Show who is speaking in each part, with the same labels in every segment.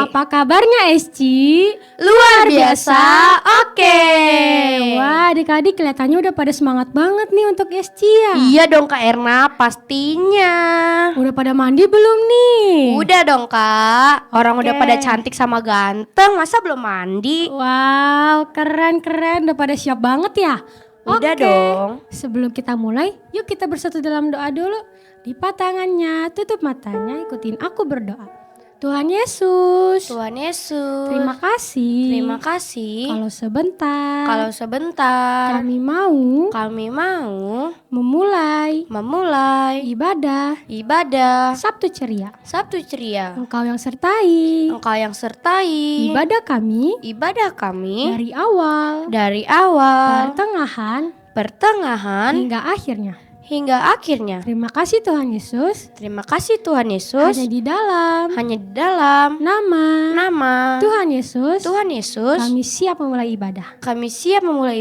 Speaker 1: Apa kabarnya Esci?
Speaker 2: Luar biasa, oke.
Speaker 1: Wah, adik-adik kelihatannya udah pada semangat banget nih untuk Esci ya.
Speaker 2: Iya dong Kak Erna, pastinya.
Speaker 1: Udah pada mandi belum nih?
Speaker 2: Udah dong Kak, orang
Speaker 1: Oke.
Speaker 2: udah pada cantik sama ganteng, masa belum mandi?
Speaker 1: Wow, keren, udah pada siap banget ya?
Speaker 2: Udah
Speaker 1: Oke.
Speaker 2: dong.
Speaker 1: Sebelum kita mulai, yuk kita bersatu dalam doa dulu. Lipat tangannya, tutup matanya, ikutin aku berdoa. Tuhan Yesus,
Speaker 2: Tuhan Yesus,
Speaker 1: terima kasih.
Speaker 2: terima kasih.
Speaker 1: Kalau sebentar,
Speaker 2: Kami mau
Speaker 1: memulai
Speaker 2: ibadah
Speaker 1: Sabtu ceria.
Speaker 2: Sabtu ceria.
Speaker 1: Engkau yang sertai
Speaker 2: Engkau yang sertai
Speaker 1: ibadah kami
Speaker 2: ibadah kami
Speaker 1: dari awal,
Speaker 2: pertengahan
Speaker 1: hingga akhirnya. Terima kasih Tuhan Yesus.
Speaker 2: Terima kasih Tuhan Yesus.
Speaker 1: Hanya di dalam nama Tuhan Yesus, kami siap memulai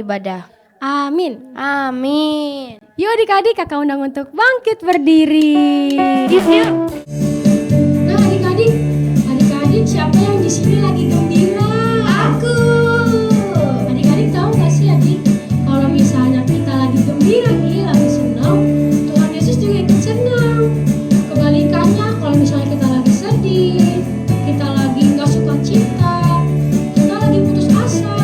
Speaker 1: ibadah. Amin.
Speaker 2: Amin.
Speaker 1: Yuk adik-adik, kakak undang untuk bangkit berdiri.
Speaker 2: Yuk.
Speaker 1: Nah adik-adik siapa yang di sini lagi gembira?
Speaker 2: Aku.
Speaker 1: Adik-adik tahu nggak sih adik, kalau misalnya kita lagi gembira nih, lagi senang, Tuhan Yesus juga ikut senang. Kebalikannya, kalau misalnya kita lagi sedih, kita lagi nggak suka cita, kita lagi putus asa,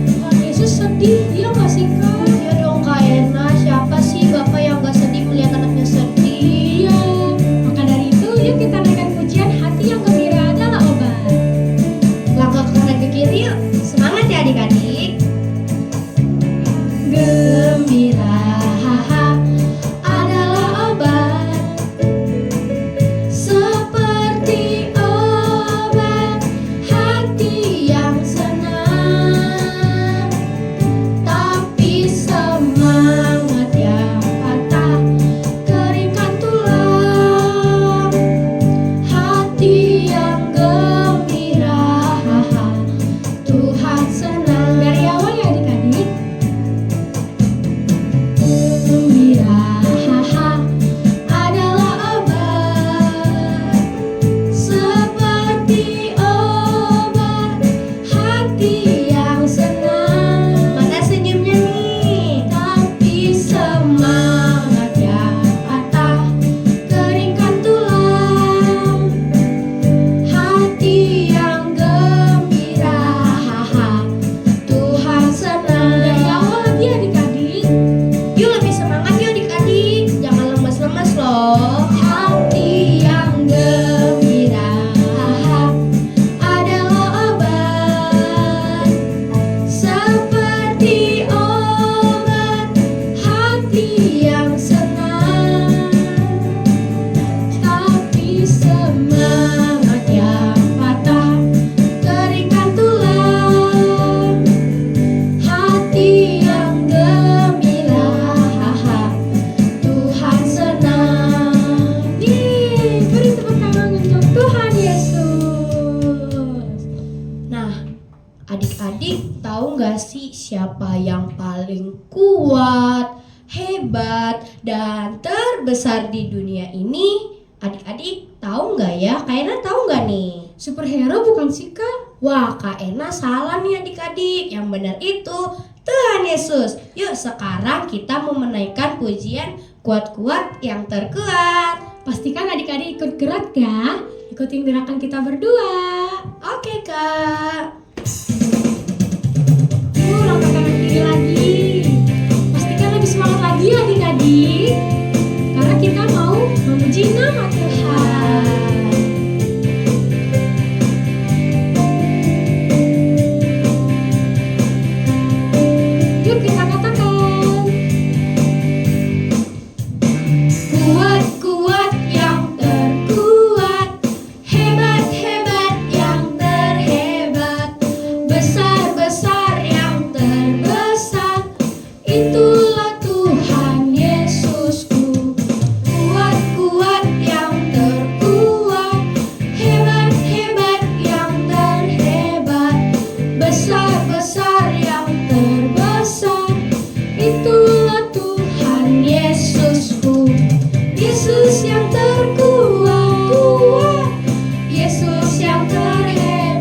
Speaker 1: Tuhan Yesus sedih, dia nggak sih Kak?
Speaker 2: Ya dong Kak Erna, siapa sih Bapak yang gak sedih melihat anaknya sedih?
Speaker 1: Iya, maka dari itu yuk kita naikkan pujian hati yang gembira adalah obat.
Speaker 2: Langkah ke kanan ke kiri yuk. Semangat ya adik-adik.
Speaker 1: Gembira adalah obat, seperti obat hati yang senang. Tapi semangat yang patah keringkan tulang. Hati yang gembira, Tuhan senang. Dari awal ya adik-adik. Gembira adalah obat, seperti obat hati yang senang.
Speaker 2: Mana senyumnya nih?
Speaker 1: Tapi semangat yang patah keringkan tulang. Hati yang gembira, Tuhan senang. Dari awal lagi adik-adik.
Speaker 2: Yuk lebih semangat yuk adik-adik. Jangan lemes-lemes loh.
Speaker 1: Hati yang gembira adalah obat, seperti obat hati yang senang. Tapi semangat yang patah keringkan tulang. Hati yang gembira, Tuhan senang. Beri tepuk tangan untuk Tuhan Yesus.
Speaker 2: Nah, adik-adik tahu nggak sih siapa yang paling kuat, hebat, dan terbesar di dunia ini? Adik-adik tahu nggak ya? Kak Ena tahu nggak nih?
Speaker 1: Superhero bukan sih Kak?
Speaker 2: Wah, Kak Ena salah nih adik-adik. Yang benar itu Tuhan Yesus. Yuk sekarang kita mau menaikkan pujian kuat-kuat yang terkuat.
Speaker 1: Pastikan adik-adik ikut gerak ya. Ikutin gerakan kita berdua.
Speaker 2: Oke Kak.
Speaker 1: Yuk langkah kanan kiri lagi. Pastikan lebih semangat lagi ya adik-adik, karena kita mau memuji nama Tuhan. Yuk kita katakan, kuat-kuat yang terkuat, hebat-hebat yang terhebat, besar-besar yang terbesar, itulah Tuhan Yesusku. Kuat-kuat yang terkuat, hebat-hebat yang terhebat, besar-besar yang terbesar, itulah Tuhan Yesusku. Yesus yang terkuat, Yesus yang terhebat,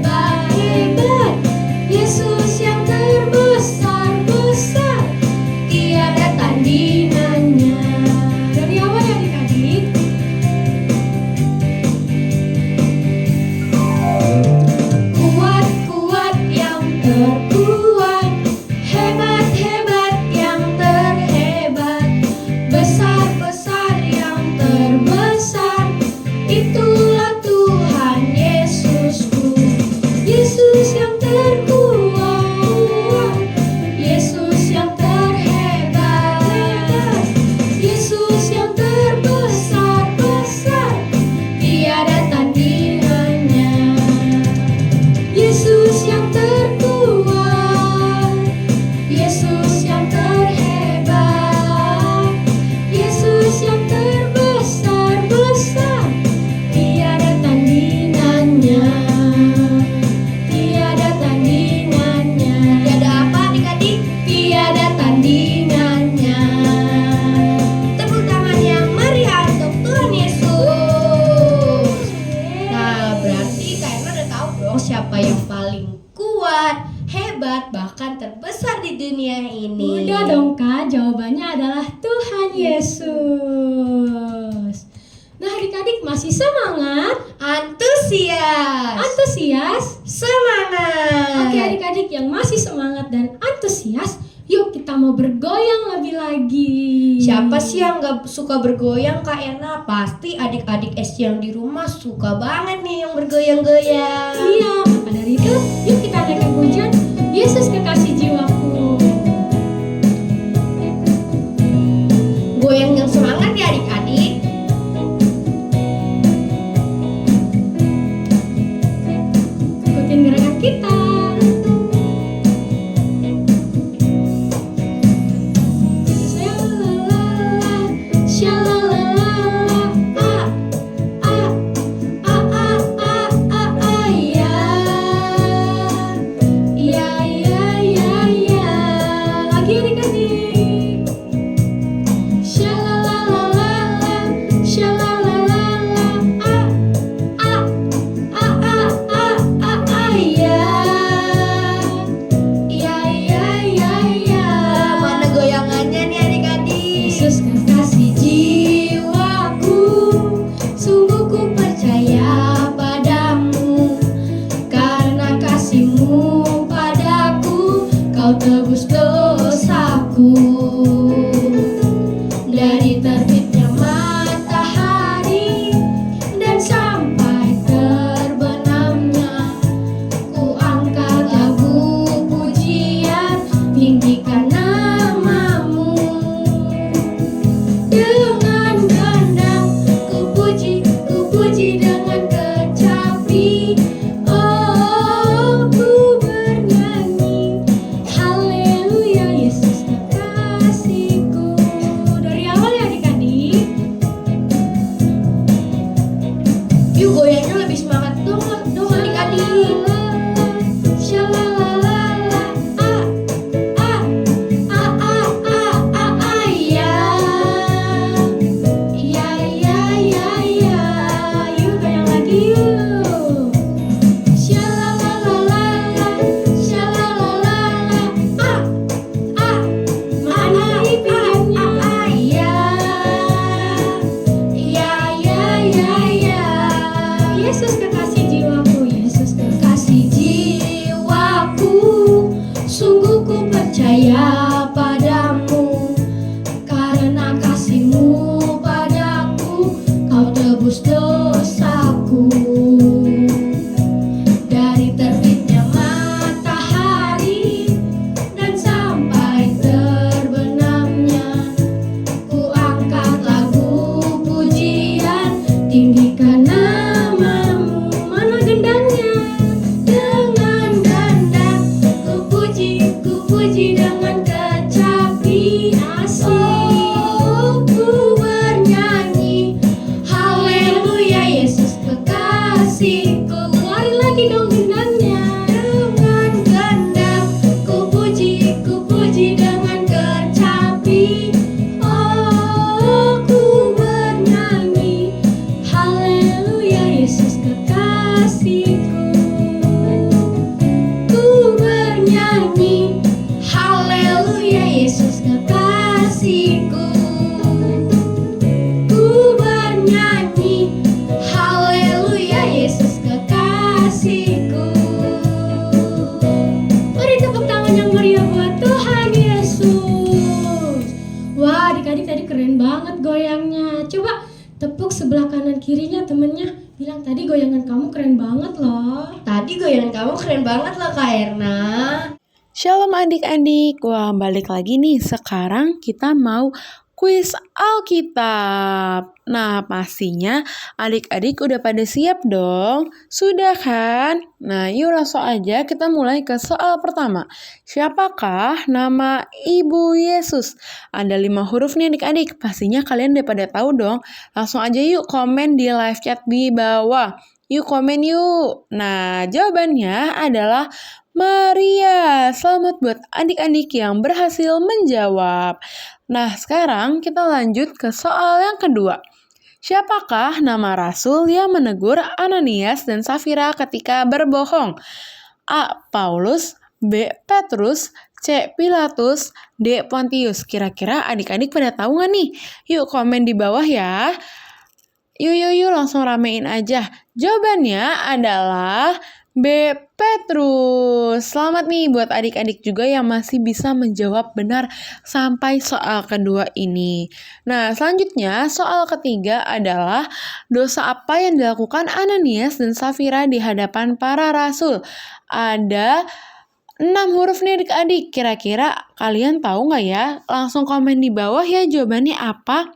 Speaker 2: siapa yang paling kuat, hebat, bahkan terbesar di dunia ini?
Speaker 1: Udah dong Kak, jawabannya adalah Tuhan Yesus. Nah adik-adik masih semangat?
Speaker 2: Antusias.
Speaker 1: Antusias?
Speaker 2: Semangat.
Speaker 1: Oke adik-adik yang masih semangat dan antusias, yuk kita mau bergoyang lebih lagi.
Speaker 2: Siapa sih yang gak suka bergoyang Kak Erna? Pasti adik-adik SD yang di rumah suka banget nih yang bergoyang-goyang.
Speaker 1: Iya, maka dari itu yuk kita naikkan pujian Yesus kekasih jiwaku.
Speaker 2: Goyang yang semangat ya adik-adik.
Speaker 1: Ikutin gerakan kita.
Speaker 2: Mana goyangannya nih adik-adik?
Speaker 1: Yesus kekasih jiwaku,
Speaker 2: Sungguh ku percaya padamu, karena kasih-Mu padaku, Kau tebus dosaku. Dari terbitnya matahari dan sampai terbenamnya, ku angkat lagu pujian, tinggikan namamu. Dengan gendang ku puji dengan kecapi. Oh, ku bernyanyi, haleluya Yesus kekasihku.
Speaker 1: dari awal ya adik-adik.
Speaker 2: Yuk goyangnya lebih semangat dong adik-adik.
Speaker 1: Shalalalala, ah, ah, ah, ah, ah, ah, ah, ya. Ya, ya, ya, ya. Yuk goyang lagi yuk. Shalalalala, shalalalala, ah, ah. Mana impiannya? Yesus kekasih jiwaku, Yesus kekasih jiwaku,
Speaker 2: Sungguh ku percaya padamu, karena kasih-Mu padaku, Kau tebus dosaku. Dari terbitnya matahari dan sampai terbenamnya, ku angkat lagu pujian, tinggikan namamu.
Speaker 1: mana gendangnya?
Speaker 2: Dengan gendang ku puji dengan kecapi. Oh, ku bernyanyi, haleluya Yesus kekasihku.
Speaker 1: Lari lagi dong gendangnya.
Speaker 2: Dengan gendang ku puji dengan kecapi. Oh, ku bernyanyi, haleluya Yesus kekasihku. Ku bernyanyi, haleluya Yesus kekasihku. Ku bernyanyi, haleluya Yesus kekasihku.
Speaker 1: Mari tepuk tangan yang meriah buat Tuhan Yesus. Wah, adik-adik tadi keren banget goyangnya. Coba tepuk sebelah kanan kirinya temennya. Bilang tadi goyangan kamu keren banget loh.
Speaker 2: Tadi goyangan kamu keren banget loh Kak Erna.
Speaker 3: Shalom adik-adik, wah balik lagi nih. Sekarang kita mau kuis Alkitab. Nah pastinya adik-adik udah pada siap dong? Sudah kan? Nah yuk langsung aja kita mulai ke soal pertama. Siapakah nama Ibu Yesus? Ada 5 huruf nih adik-adik, pastinya kalian udah pada tahu dong. Langsung aja yuk komen di live chat di bawah. Yuk komen yuk. Nah jawabannya adalah Maria. Selamat buat adik-adik yang berhasil menjawab. Nah, sekarang kita lanjut ke soal yang kedua. Siapakah nama rasul yang menegur Ananias dan Safira ketika berbohong? A. Paulus, B. Petrus, C. Pilatus, D. Pontius. Kira-kira adik-adik pada tahu nggak nih? Yuk komen di bawah ya. Yuk, langsung ramein aja. Jawabannya adalah B. Petrus. Selamat nih buat adik-adik juga yang masih bisa menjawab benar sampai soal kedua ini. Nah, selanjutnya soal ketiga adalah dosa apa yang dilakukan Ananias dan Safira di hadapan para rasul? Ada 6 huruf nih adik-adik. Kira-kira kalian tahu nggak ya? Langsung komen di bawah ya jawabannya apa.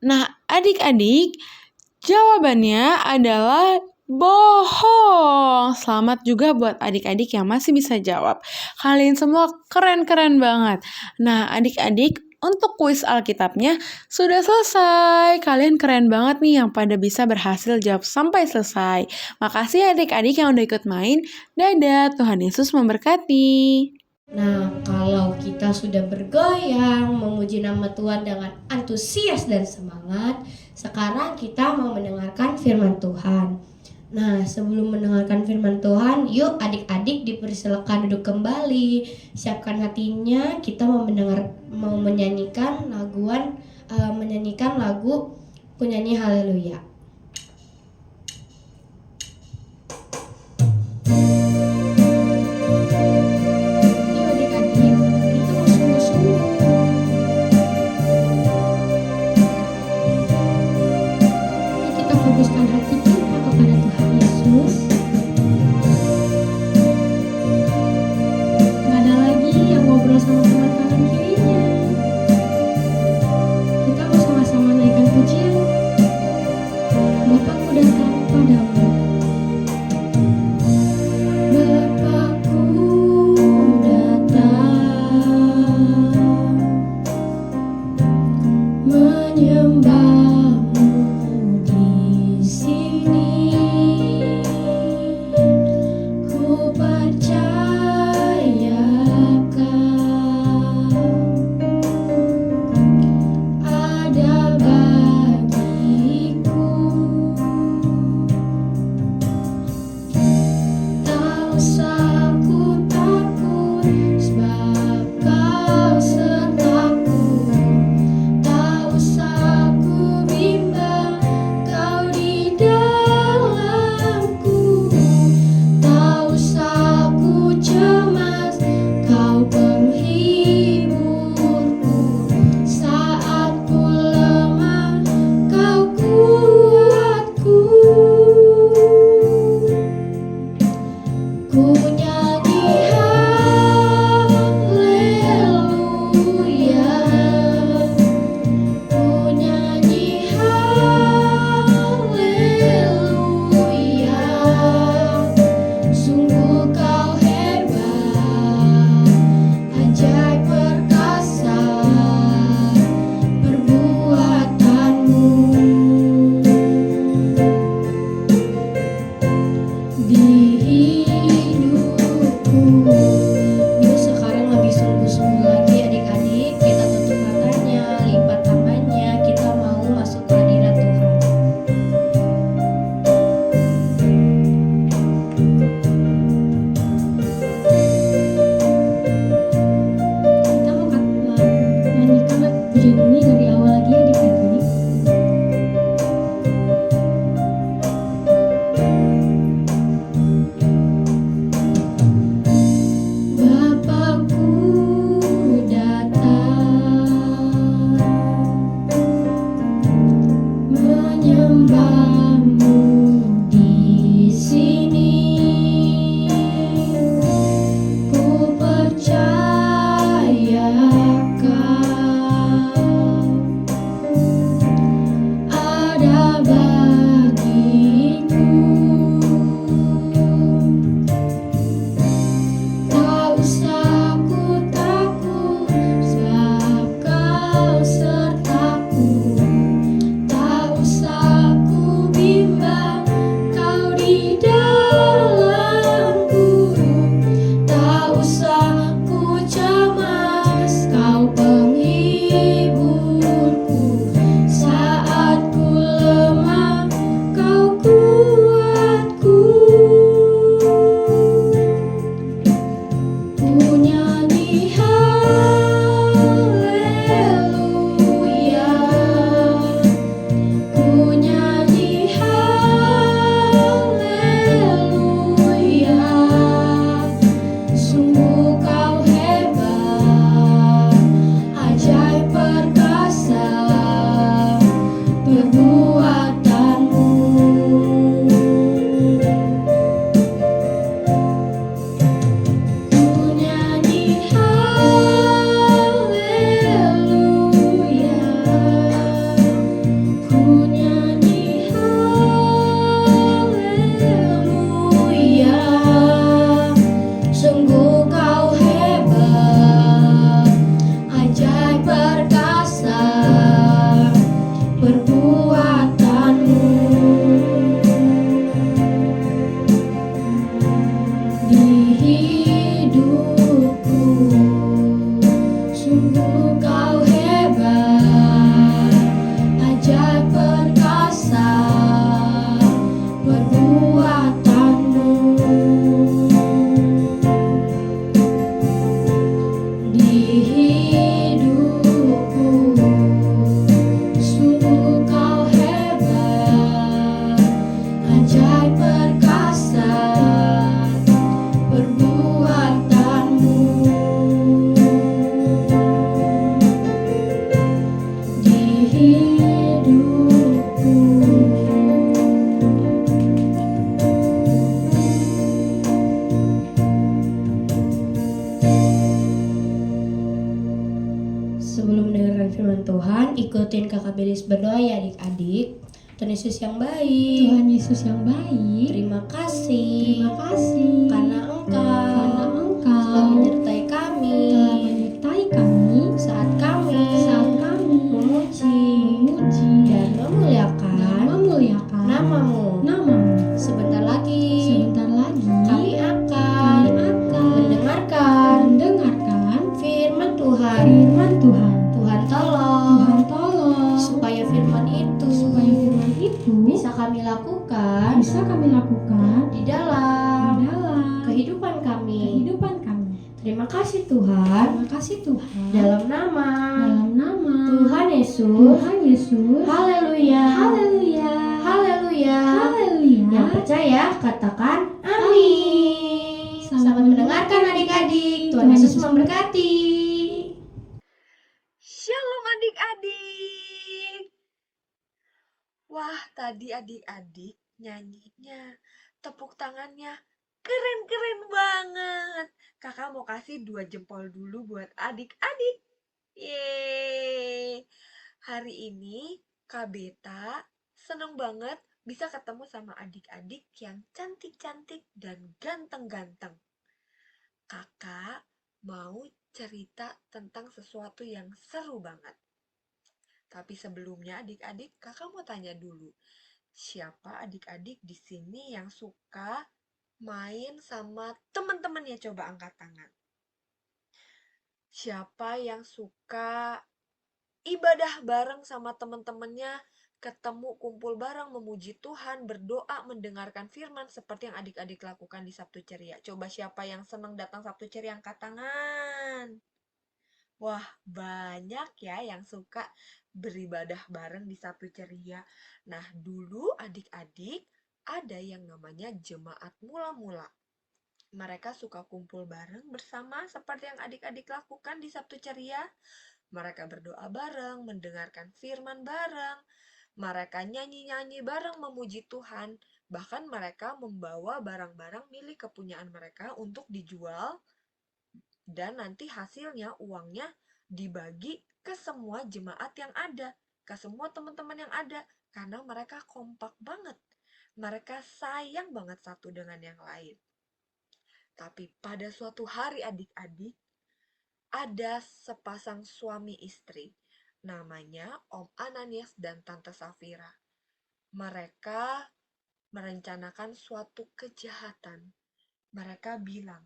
Speaker 3: Nah, adik-adik, jawabannya adalah bohong. Selamat juga buat adik-adik yang masih bisa jawab. Kalian semua keren-keren banget. Nah, adik-adik, untuk kuis Alkitabnya sudah selesai. Kalian keren banget nih yang pada bisa berhasil jawab sampai selesai. Makasih adik-adik yang udah ikut main. Dadah, Tuhan Yesus memberkati.
Speaker 2: Nah, kalau kita sudah bergoyang, memuji nama Tuhan dengan antusias dan semangat, sekarang kita mau mendengarkan firman Tuhan. Nah, sebelum mendengarkan firman Tuhan, yuk adik-adik dipersilakan duduk kembali, siapkan hatinya, kita mau menyanyikan lagu penyanyi haleluya. izin Kakak Belis berdoa ya adik-adik. Tuhan Yesus yang baik,
Speaker 1: Tuhan Yesus yang baik,
Speaker 2: terima kasih
Speaker 1: terima kasih
Speaker 2: karena Engkau telah
Speaker 1: Engkau
Speaker 2: menyertai kami
Speaker 1: telah menyertai kami
Speaker 2: saat kami
Speaker 1: memuji
Speaker 2: dan
Speaker 1: dan
Speaker 2: memuliakan
Speaker 1: memuliakan
Speaker 2: namamu. Sebentar lagi kami akan mendengarkan firman Tuhan. Tuhan tolong supaya firman itu bisa kami lakukan di dalam kehidupan kami. Terima kasih Tuhan. Dalam nama Tuhan Yesus. Haleluya. Yang percaya katakan amin. Selamat mendengarkan adik-adik. Tuhan Yesus memberkati.
Speaker 3: Shalom adik-adik. Wah, tadi adik-adik nyanyinya, tepuk tangannya keren-keren banget. Kakak mau kasih 2 jempol dulu buat adik-adik. Yeay. Hari ini Kak Beta seneng banget bisa ketemu sama adik-adik yang cantik-cantik dan ganteng-ganteng. Kakak mau cerita tentang sesuatu yang seru banget. Tapi sebelumnya adik-adik, kakak mau tanya dulu. Siapa adik-adik di sini yang suka main sama teman-temannya? Coba angkat tangan. Siapa yang suka ibadah bareng sama teman-temannya, ketemu kumpul bareng, memuji Tuhan, berdoa, mendengarkan firman seperti yang adik-adik lakukan di Sabtu Ceria? Coba siapa yang senang datang Sabtu Ceria, angkat tangan. Wah, banyak ya yang suka beribadah bareng di Sabtu Ceria. Nah, dulu adik-adik ada yang namanya jemaat mula-mula. Mereka suka kumpul bareng bersama seperti yang adik-adik lakukan di Sabtu Ceria. Mereka berdoa bareng, mendengarkan firman bareng, mereka nyanyi-nyanyi bareng memuji Tuhan. Bahkan mereka membawa barang-barang milik kepunyaan mereka untuk dijual dan nanti hasilnya, uangnya dibagi ke semua jemaat yang ada, ke semua teman-teman yang ada, karena mereka kompak banget. Mereka sayang banget satu dengan yang lain. Tapi pada suatu hari adik-adik, ada sepasang suami istri, namanya Om Ananias dan Tante Safira. Mereka merencanakan suatu kejahatan. Mereka bilang,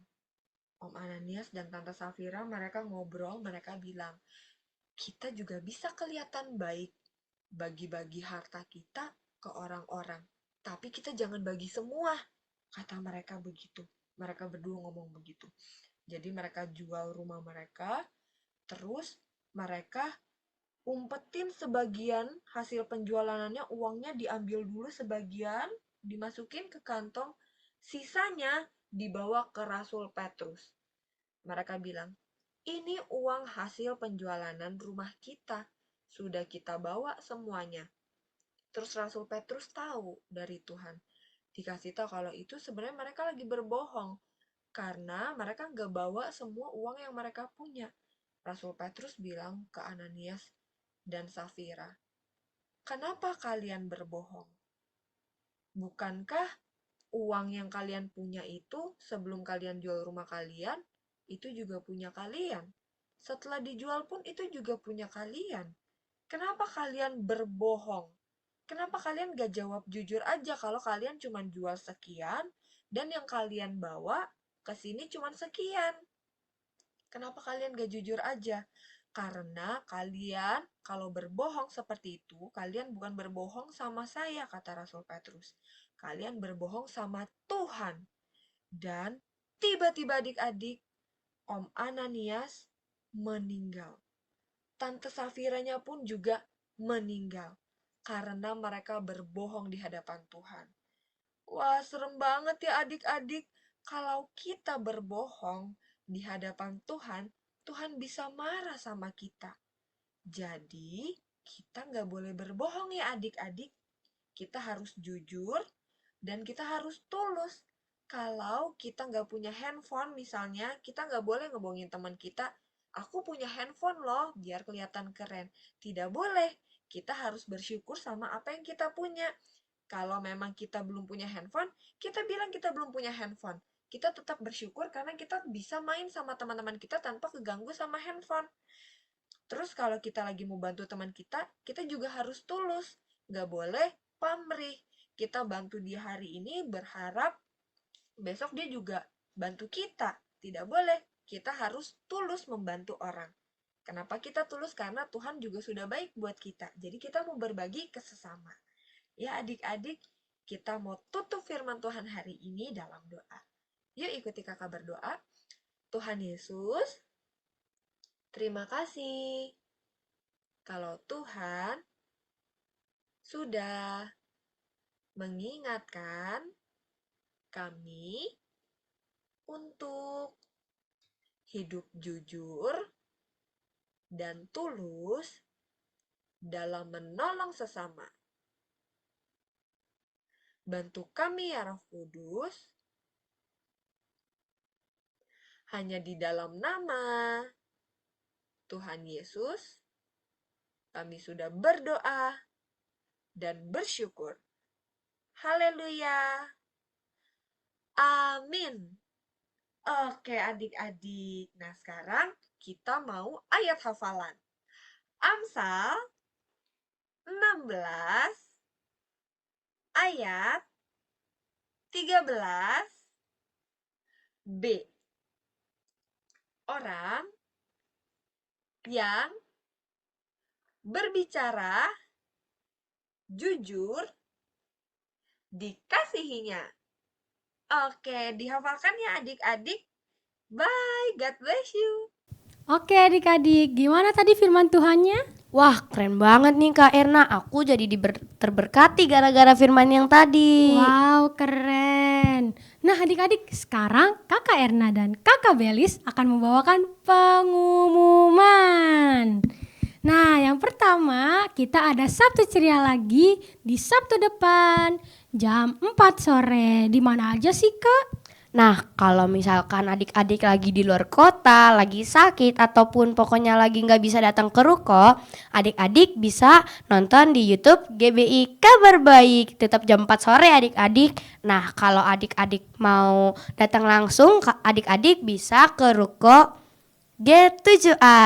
Speaker 3: Om Ananias dan Tante Safira, mereka ngobrol, mereka bilang, kita juga bisa kelihatan baik, bagi-bagi harta kita ke orang-orang. Tapi kita jangan bagi semua, kata mereka begitu. Mereka berdua ngomong begitu. Jadi mereka jual rumah mereka, terus mereka umpetin sebagian hasil penjualannya, uangnya diambil dulu sebagian, dimasukin ke kantong, sisanya dibawa ke Rasul Petrus. Mereka bilang, ini uang hasil penjualan rumah kita, sudah kita bawa semuanya. Terus Rasul Petrus tahu dari Tuhan, dikasih tahu kalau itu sebenarnya mereka lagi berbohong, karena mereka nggak bawa semua uang yang mereka punya. Rasul Petrus bilang ke Ananias dan Safira, kenapa kalian berbohong? Bukankah uang yang kalian punya itu sebelum kalian jual rumah kalian, itu juga punya kalian. Setelah dijual pun itu juga punya kalian. Kenapa kalian berbohong? Kenapa kalian gak jawab jujur aja kalau kalian cuma jual sekian dan yang kalian bawa ke sini cuma sekian? Kenapa kalian gak jujur aja? Karena kalian kalau berbohong seperti itu, kalian bukan berbohong sama saya, kata Rasul Petrus. Kalian berbohong sama Tuhan. Dan tiba-tiba adik-adik, Om Ananias meninggal. Tante Safiranya pun juga meninggal. Karena mereka berbohong di hadapan Tuhan. Wah, serem banget ya adik-adik. Kalau kita berbohong di hadapan Tuhan, Tuhan bisa marah sama kita. Jadi, kita nggak boleh berbohong ya adik-adik. Kita harus jujur dan kita harus tulus. Kalau kita nggak punya handphone misalnya, kita nggak boleh ngebohongin teman kita, aku punya handphone loh, biar kelihatan keren. Tidak boleh.
Speaker 4: kita harus bersyukur sama apa yang kita punya. Kalau memang kita belum punya handphone, kita bilang kita belum punya handphone. Kita tetap bersyukur karena kita bisa main sama teman-teman kita tanpa keganggu sama handphone. Terus kalau kita lagi mau bantu teman kita juga harus tulus. Nggak boleh pamrih. Kita bantu dia hari ini berharap besok dia juga bantu kita. Tidak boleh. Kita harus tulus membantu orang. Kenapa kita tulus? Karena Tuhan juga sudah baik buat kita. Jadi kita mau berbagi ke sesama. Ya adik-adik, kita mau tutup firman Tuhan hari ini dalam doa. Yuk ikuti kakak berdoa. Tuhan Yesus, terima kasih. Kalau Tuhan sudah mengingatkan kami untuk hidup jujur dan tulus dalam menolong sesama. Bantu kami ya Roh Kudus, hanya di dalam nama Tuhan Yesus, kami sudah berdoa dan bersyukur. Haleluya. Amin. Oke adik-adik, nah sekarang kita mau ayat hafalan. Amsal 16 ayat 13b. Orang yang berbicara jujur dikasihinya. Oke, dihafalkan ya adik-adik. Bye, God bless you.
Speaker 1: Oke adik-adik, gimana tadi firman Tuhannya?
Speaker 2: Wah, keren banget nih Kak Erna. Aku jadi terberkati gara-gara firman yang tadi.
Speaker 1: Wow, keren. Nah adik-adik, sekarang Kakak Erna dan Kakak Belis akan membawakan pengumuman. Nah, yang pertama kita ada Sabtu Ceria lagi di Sabtu depan jam 4 sore. Di mana aja sih Kak?
Speaker 2: Nah, kalau misalkan adik-adik lagi di luar kota, lagi sakit, ataupun pokoknya lagi nggak bisa datang ke ruko, adik-adik bisa nonton di YouTube GBI Kabar Baik. Tetap jam 4 sore adik-adik. Nah, kalau adik-adik mau datang langsung, adik-adik bisa ke ruko G7A.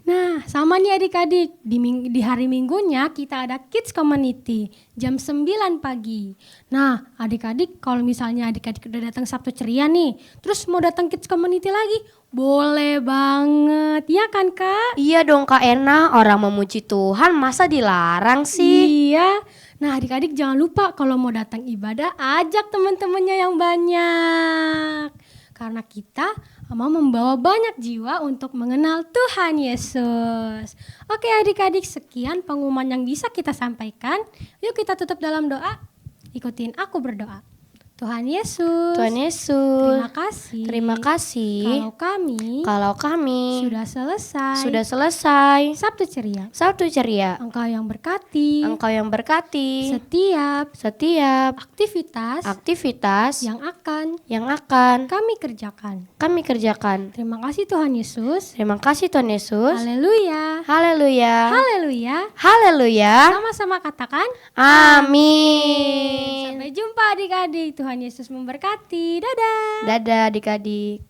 Speaker 1: Nah, sama nih adik-adik, di hari Minggunya kita ada Kids Community jam 9 pagi. Nah, adik-adik kalau misalnya adik-adik udah datang Sabtu Ceria nih, terus mau datang Kids Community lagi, boleh banget, ya kan Kak?
Speaker 2: Iya dong Kak Ena, orang memuji Tuhan masa dilarang sih?
Speaker 1: Iya. Nah, adik-adik jangan lupa kalau mau datang ibadah, ajak teman-temannya yang banyak. Karena kita mau membawa banyak jiwa untuk mengenal Tuhan Yesus. Oke adik-adik, sekian pengumuman yang bisa kita sampaikan. Yuk kita tutup dalam doa. Ikutin aku berdoa. Tuhan Yesus,
Speaker 2: Tuhan Yesus,
Speaker 1: terima kasih. Kalau kami sudah selesai Sabtu Ceria. Engkau yang berkati setiap aktivitas yang akan kami kerjakan. Terima kasih Tuhan Yesus. Haleluya. Sama-sama katakan
Speaker 2: Amin.
Speaker 1: sampai jumpa adik-adik. Tuhan Yesus memberkati. Dadah.
Speaker 2: Dadah adik-adik.